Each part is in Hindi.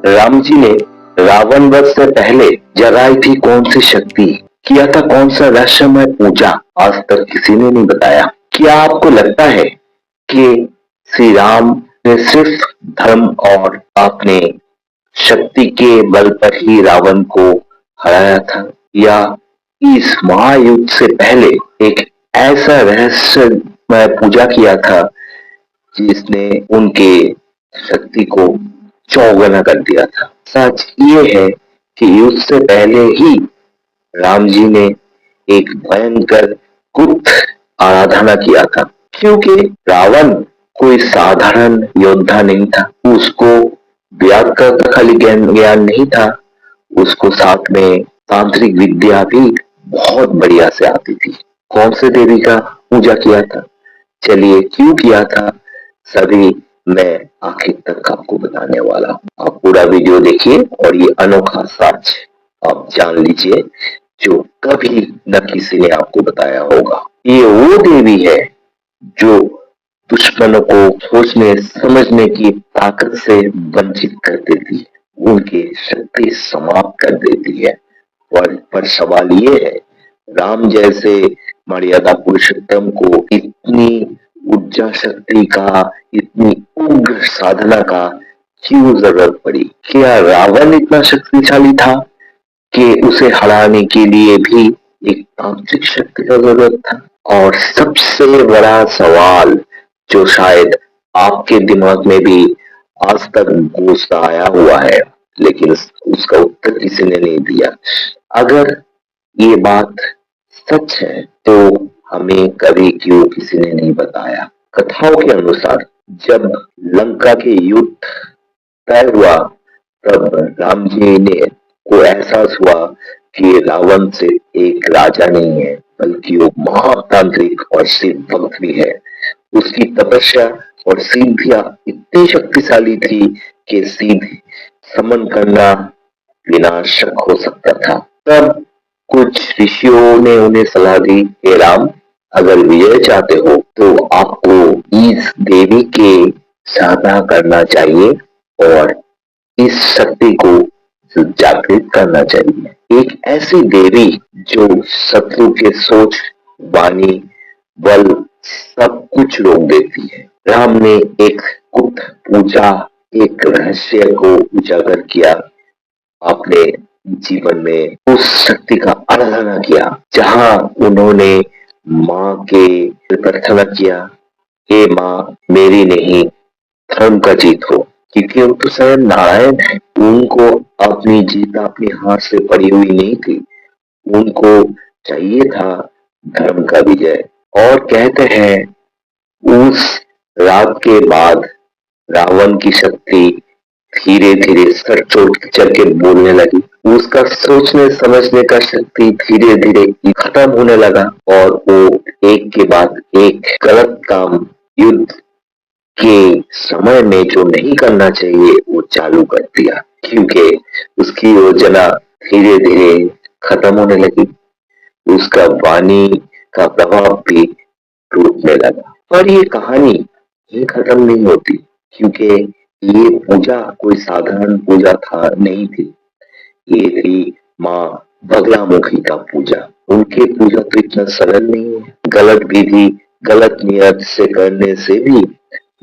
राम जी ने रावण वध से पहले जगाई थी कौन सी शक्ति, किया था कौन सा रहस्यमय पूजा, आज तक किसी ने नहीं बताया। क्या आपको लगता है कि श्री राम ने सिर्फ धर्म और अपने शक्ति के बल पर ही रावण को हराया था, या इस महायुद्ध से पहले एक ऐसा रहस्यमय पूजा किया था जिसने उनके शक्ति को चौगुना कर दिया था? सच ये है कि युद्ध से पहले ही राम जी ने एक भयंकर गुप्त आराधना किया था, क्योंकि रावण कोई साधारण योद्धा नहीं था। उसको व्याग का खाली ज्ञान नहीं था, उसको साथ में तांत्रिक विद्या भी बहुत बढ़िया से आती थी। कौन से देवी का पूजा किया था, चलिए क्यों किया था, सभी मैं आखिर तक आपको बताने वाला हूँ। आप पूरा वीडियो देखिए और ये अनोखा सच आप जान लीजिए जो कभी न किसी ने आपको बताया होगा। ये वो देवी है जो दुश्मनों को सोचने समझने की ताकत से वंचित कर देती है, उनकी शक्ति समाप्त कर देती है। पर सवाल ये है, राम जैसे मर्यादा पुरुषोत्तम को इतनी ऊर्जा शक्ति का, इतनी उग्र साधना का क्यों जरूरत पड़ी? क्या रावण इतना शक्तिशाली था कि उसे हराने के लिए भी एक तांत्रिक शक्ति का जरूरत था? और सबसे बड़ा सवाल जो शायद आपके दिमाग में भी आज तक घुसता आया हुआ है, लेकिन उसका उत्तर किसी ने नहीं दिया। अगर ये बात सच है तो हमें कभी क्यों किसी ने नहीं बताया? कथाओं के अनुसार जब लंका के युद्ध तय हुआ तब राम जी ने को एहसास हुआ कि रावण से एक राजा नहीं है, बल्कि वो महातांत्रिक और सिद्ध भक्त भी है। उसकी तपस्या और सिद्धियां इतनी शक्तिशाली थी कि सीधे समन करना विनाशक हो सकता था। तब कुछ ऋषियों ने उन्हें सलाह दी, हे राम, अगर विजय चाहते हो तो आपको इस देवी के साधना करना चाहिए और इस शक्ति को जागृत करना चाहिए। एक ऐसी देवी जो शत्रु के सोच, वाणी, बल सब कुछ रोक देती है। राम ने एक गुप्त पूजा, एक रहस्य को उजागर किया, अपने जीवन में उस शक्ति का आराधना किया, जहां उन्होंने माँ के प्रार्थना किया, हे माँ, मेरी नहीं धर्म का जीत हो, क्योंकि वो तो स्वयं नारायण है। उनको अपनी जीत अपने हाथ से पड़ी हुई नहीं थी, उनको चाहिए था धर्म का विजय। और कहते हैं उस रात के बाद रावण की शक्ति धीरे धीरे सर चोट चल के बोलने लगी, उसका सोचने समझने का शक्ति धीरे धीरे खत्म होने लगा और वो एक के बाद एक गलत काम युद्ध के समय में जो नहीं करना चाहिए वो चालू कर दिया, क्योंकि उसकी योजना धीरे धीरे खत्म होने लगी, उसका वाणी का प्रभाव भी टूटने लगा। पर ये कहानी ये खत्म नहीं होती, क्योंकि ये पूजा कोई साधारण पूजा था नहीं थी, ये थी माँ बगलामुखी का पूजा। उनकी पूजा तो इतना सरल नहीं है, गलत विधि गलत नियत से करने से भी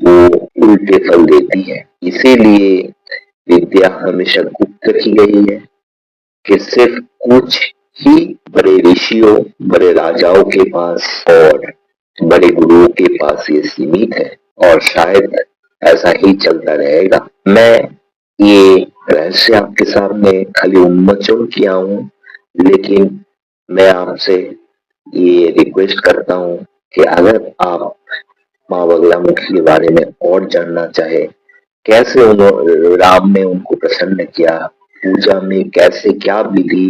वो उल्टे फल देती है। इसीलिए विद्या हमेशा गुप्त रखी गई है कि सिर्फ कुछ ही बड़े ऋषियों, बड़े राजाओं के पास और बड़े गुरुओं के पास ये सीमित है, और शायद ऐसा ही चलता रहेगा। मैं ये रहस्य आपके सामने खाली उन्मोचन किया हूँ, लेकिन मैं आपसे ये रिक्वेस्ट करता हूँ कि अगर आप माँ बगलामुखी के बारे में और जानना चाहे, कैसे राम ने उनको प्रसन्न किया, पूजा में कैसे क्या विधि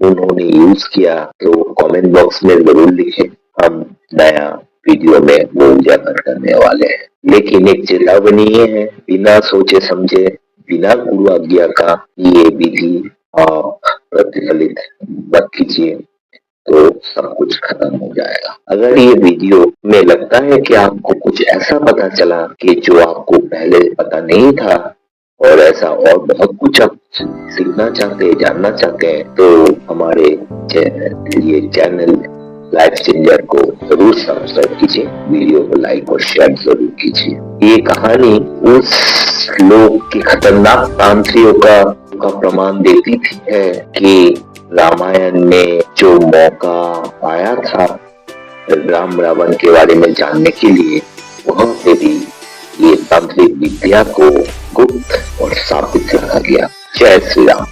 उन्होंने यूज किया, तो कमेंट बॉक्स में जरूर लिखें। हम नया वीडियो में वो उजागर करने वाले हैं। लेकिन एक चेतावनी ये है, बिना सोचे समझे, बिना गुरु आज्ञा का ये विधि आप प्रतिफलित मत कीजिए, तो सब कुछ खत्म हो जाएगा। अगर ये वीडियो में लगता है कि आपको कुछ ऐसा पता चला कि जो आपको पहले पता नहीं था, और ऐसा और बहुत कुछ आप सीखना चाहते हैं, जानना चाहते हैं तो हमारे ये चैनल लाइफ चेंजर को जरूर सब्सक्राइब कीजिए, वीडियो को लाइक और शेयर जरूर कीजिए। ये कहानी उस लोग की खतरनाक तांत्रियों का प्रमाण देती थी है कि रामायण में जो मौका आया था राम रावण के बारे में जानने के लिए, वहां पे भी ये तांत्रिक विद्या को गुप्त और साबित रखा गया। जय श्री राम।